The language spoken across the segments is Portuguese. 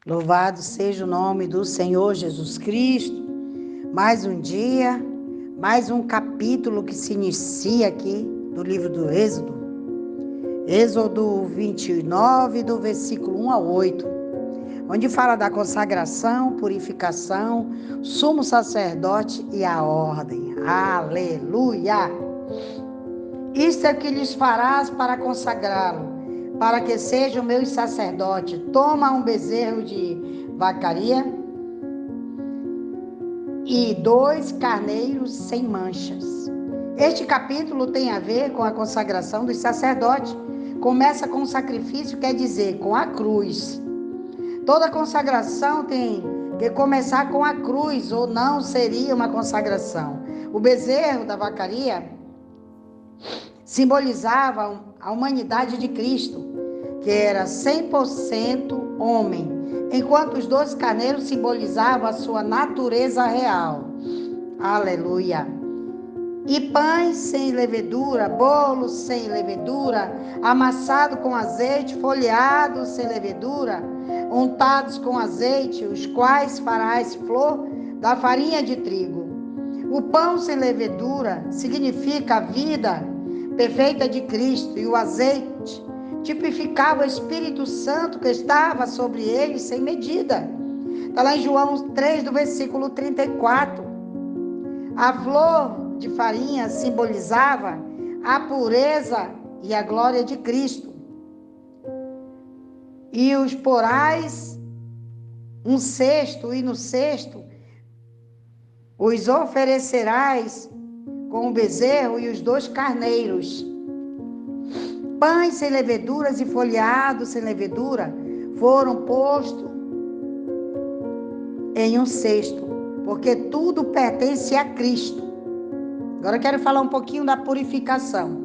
Louvado seja o nome do Senhor Jesus Cristo. Mais um dia, mais um capítulo que se inicia aqui do livro do Êxodo. Êxodo 29, do versículo 1 ao 8, onde fala da consagração, purificação, sumo sacerdote e a ordem. Aleluia! Isto é o que lhes farás para consagrá-lo, para que sejam meus sacerdotes. Toma um bezerro de vacaria e 2 carneiros sem manchas. Este capítulo tem a ver com a consagração dos sacerdotes. Começa com o sacrifício, quer dizer, com a cruz. Toda consagração tem que começar com a cruz, ou não seria uma consagração. O bezerro da vacaria simbolizava a humanidade de Cristo, que era 100% homem, enquanto os 2 carneiros simbolizavam a sua natureza real. Aleluia! E pães sem levedura, bolos sem levedura, amassado com azeite, folheados sem levedura, untados com azeite, os quais farás flor da farinha de trigo. O pão sem levedura significa a vida perfeita de Cristo, e o azeite tipificava o Espírito Santo que estava sobre ele sem medida. Está lá em João 3, do versículo 34. A flor de farinha simbolizava a pureza e a glória de Cristo. E os porais um cesto, e no cesto os oferecerás com o bezerro e os 2 carneiros. Pães sem leveduras e folheados sem levedura foram postos em um cesto, porque tudo pertence a Cristo. Agora eu quero falar um pouquinho da purificação.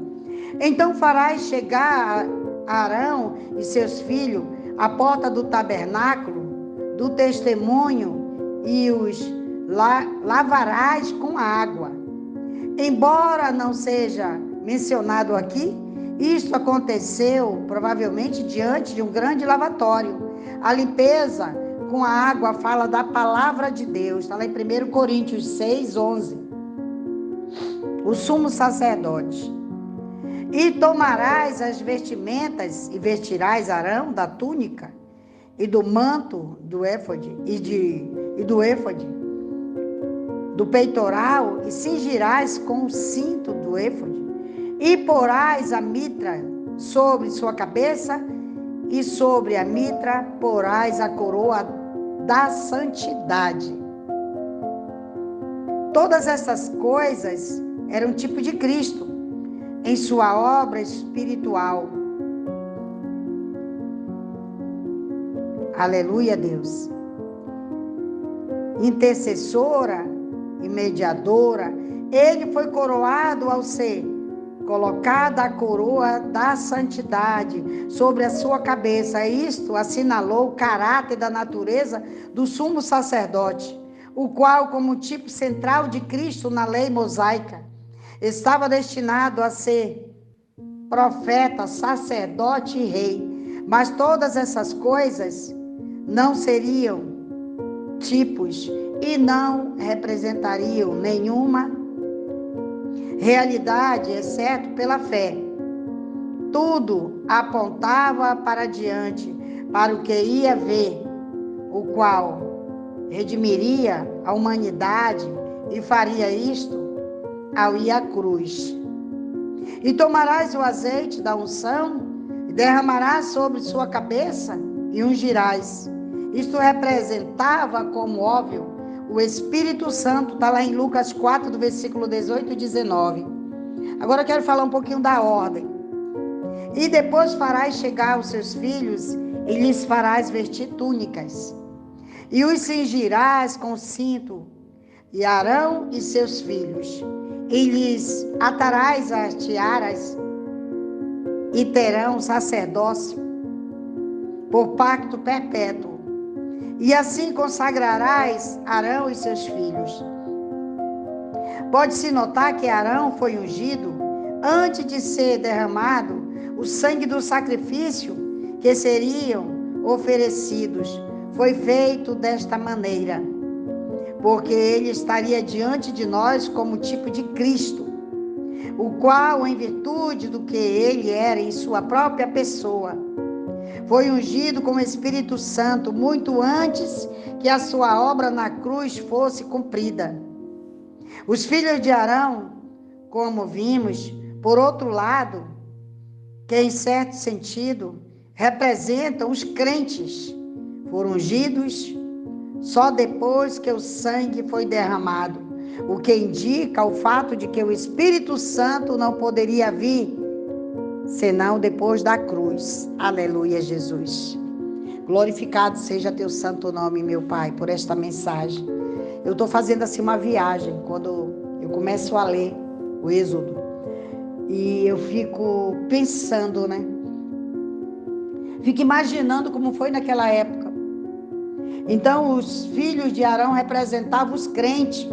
Então farás chegar a Arão e seus filhos à porta do tabernáculo, do testemunho, e os lavarás com água. Embora não seja mencionado aqui, isto aconteceu provavelmente diante de um grande lavatório. A limpeza com a água fala da palavra de Deus. Está lá em 1 Coríntios 6, 11. O sumo sacerdote. E tomarás as vestimentas e vestirás Arão da túnica e do manto do éfode do peitoral, e cingirás com o cinto do éfode, e porás a mitra sobre sua cabeça, e sobre a mitra porás a coroa da santidade. Todas essas coisas eram um tipo de Cristo em sua obra espiritual. Aleluia, Deus. Intercessora e mediadora, ele foi coroado ao ser colocada a coroa da santidade sobre a sua cabeça. Isto assinalou o caráter da natureza do sumo sacerdote, o qual, como tipo central de Cristo na lei mosaica, estava destinado a ser profeta, sacerdote e rei. Mas todas essas coisas não seriam tipos e não representariam nenhuma realidade, exceto pela fé. Tudo apontava para diante, para o que ia ver, o qual redimiria a humanidade e faria isto ao ir à cruz. E tomarás o azeite da unção e derramarás sobre sua cabeça e ungirás. Isto representava, como óbvio, o Espírito Santo. Está lá em Lucas 4, do versículo 18 e 19. Agora eu quero falar um pouquinho da ordem. E depois farás chegar os seus filhos e lhes farás vestir túnicas. E os cingirás com cinto, e Arão e seus filhos. E lhes atarás as tiaras, e terão sacerdócio por pacto perpétuo. E assim consagrarás Arão e seus filhos. Pode-se notar que Arão foi ungido antes de ser derramado o sangue do sacrifício que seriam oferecidos. foi feito desta maneira, porque ele estaria diante de nós como tipo de Cristo, o qual, em virtude do que ele era em sua própria pessoa, foi ungido com o Espírito Santo muito antes que a sua obra na cruz fosse cumprida. Os filhos de Arão, como vimos, por outro lado, que em certo sentido representam os crentes, foram ungidos só depois que o sangue foi derramado, o que indica o fato de que o Espírito Santo não poderia vir senão depois da cruz. Aleluia, Jesus. Glorificado seja teu santo nome, meu Pai, por esta mensagem. Eu estou fazendo assim uma viagem quando eu começo a ler o Êxodo e eu fico pensando, né? Fico imaginando como foi naquela época. Então, os filhos de Arão representavam os crentes,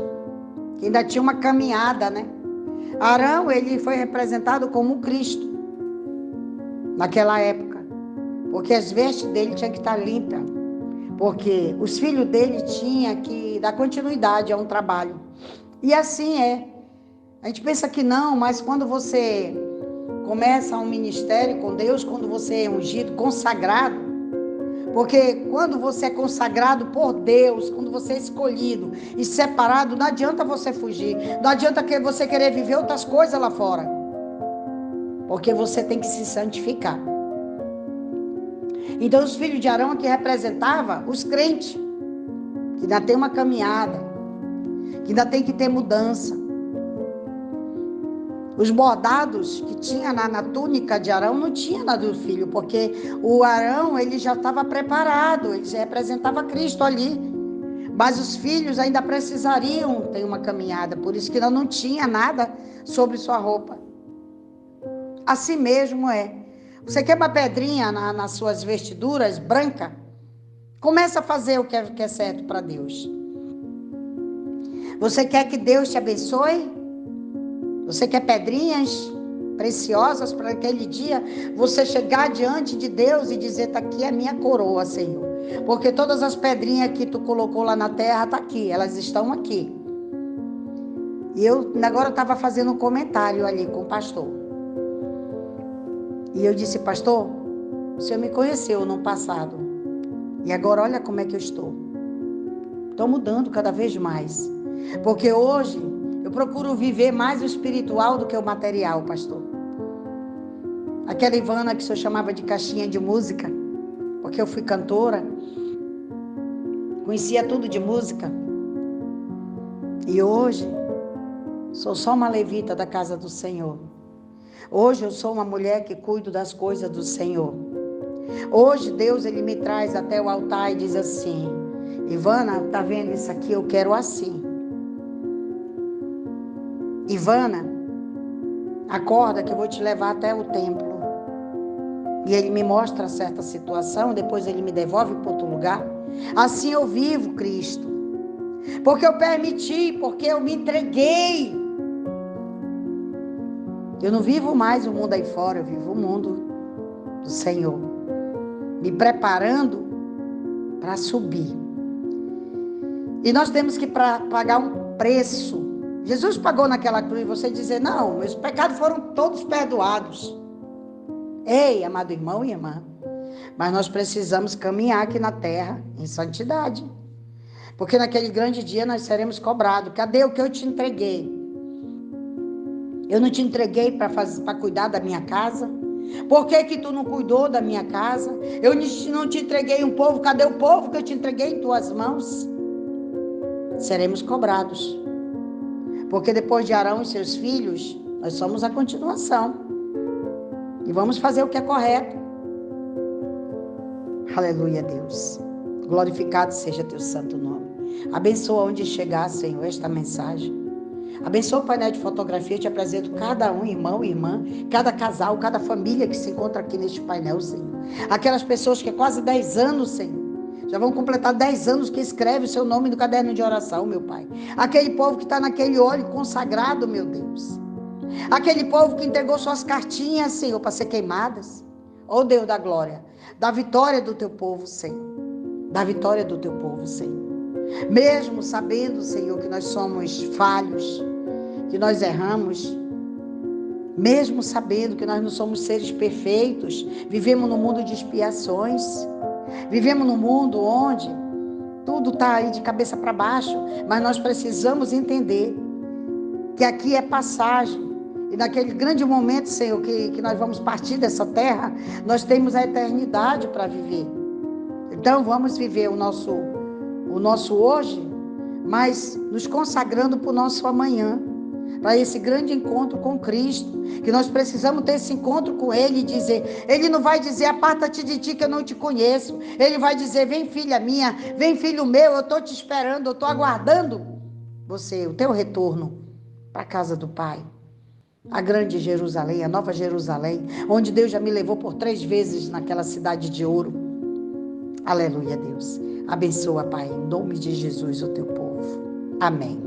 que ainda tinha uma caminhada, né? Arão, ele foi representado como Cristo naquela época, porque as vestes dele tinham que estar limpas, porque os filhos dele tinham que dar continuidade a um trabalho. E assim é. A gente pensa que não, mas quando você começa um ministério com Deus, quando você é ungido, consagrado, porque quando você é consagrado por Deus, quando você é escolhido e separado, não adianta você fugir, não adianta você querer viver outras coisas lá fora, porque você tem que se santificar. Então os filhos de Arão aqui representavam os crentes, que ainda tem uma caminhada, que ainda tem que ter mudança. Os bordados que tinha na túnica de Arão não tinha na do filho, porque o Arão ele já estava preparado, ele já representava Cristo ali. Mas os filhos ainda precisariam ter uma caminhada, por isso que não tinha nada sobre sua roupa. Assim mesmo é. Você quer uma pedrinha nas suas vestiduras branca? Começa a fazer o que é certo para Deus. Você quer que Deus te abençoe? Você quer pedrinhas preciosas para aquele dia? Você chegar diante de Deus e dizer, está aqui a minha coroa, Senhor. Porque todas as pedrinhas que tu colocou lá na terra, está aqui, elas estão aqui. E agora eu estava fazendo um comentário ali com o pastor. E eu disse, pastor, o senhor me conheceu no passado. E agora olha como é que eu estou. Estou mudando cada vez mais. Porque hoje eu procuro viver mais o espiritual do que o material, pastor. Aquela Ivana que o senhor chamava de caixinha de música, porque eu fui cantora, conhecia tudo de música. E hoje sou só uma levita da casa do Senhor. Hoje eu sou uma mulher que cuido das coisas do Senhor. Hoje Deus ele me traz até o altar e diz assim, Ivana, tá vendo isso aqui? Eu quero assim. Ivana, acorda que eu vou te levar até o templo. E ele me mostra certa situação, depois ele me devolve para outro lugar. Assim eu vivo Cristo. Porque eu permiti, porque eu me entreguei. Eu não vivo mais o mundo aí fora, eu vivo o mundo do Senhor. Me preparando para subir. E nós temos que pagar um preço. Jesus pagou naquela cruz e você dizer, não, meus pecados foram todos perdoados. Ei, amado irmão e irmã, mas nós precisamos caminhar aqui na terra em santidade. Porque naquele grande dia nós seremos cobrados. Cadê o que eu te entreguei? Eu não te entreguei para cuidar da minha casa? Por que que tu não cuidou da minha casa? Eu não te entreguei um povo, cadê o povo que eu te entreguei em tuas mãos? Seremos cobrados. Porque depois de Arão e seus filhos, nós somos a continuação. E vamos fazer o que é correto. Aleluia, Deus. Glorificado seja teu santo nome. Abençoa onde chegar, Senhor, esta mensagem. Abençoa o painel de fotografia. Eu te apresento cada um, irmão e irmã, cada casal, cada família que se encontra aqui neste painel, Senhor. Aquelas pessoas que há quase 10 anos, Senhor, já vão completar 10 anos que escreve o seu nome no caderno de oração, meu Pai. Aquele povo que está naquele óleo consagrado, meu Deus. Aquele povo que entregou suas cartinhas, Senhor, para ser queimadas. Oh Deus da glória, da vitória do teu povo, Senhor. da vitória do teu povo, Senhor. Mesmo sabendo, Senhor, que nós somos falhos, que nós erramos, mesmo sabendo que nós não somos seres perfeitos, vivemos num mundo de expiações, vivemos num mundo onde tudo está aí de cabeça para baixo, mas nós precisamos entender que aqui é passagem. E naquele grande momento, Senhor, que nós vamos partir dessa terra, nós temos a eternidade para viver. Então vamos viver o nosso hoje, mas nos consagrando para o nosso amanhã, para esse grande encontro com Cristo, que nós precisamos ter esse encontro com Ele e dizer, Ele não vai dizer, aparta-te de ti que eu não te conheço. Ele vai dizer, vem filha minha, vem filho meu, eu estou te esperando, eu estou aguardando você, o teu retorno para a casa do Pai. A grande Jerusalém, a nova Jerusalém, onde Deus já me levou por 3 vezes naquela cidade de ouro. Aleluia, Deus. Abençoa, Pai, em nome de Jesus, o teu povo. Amém.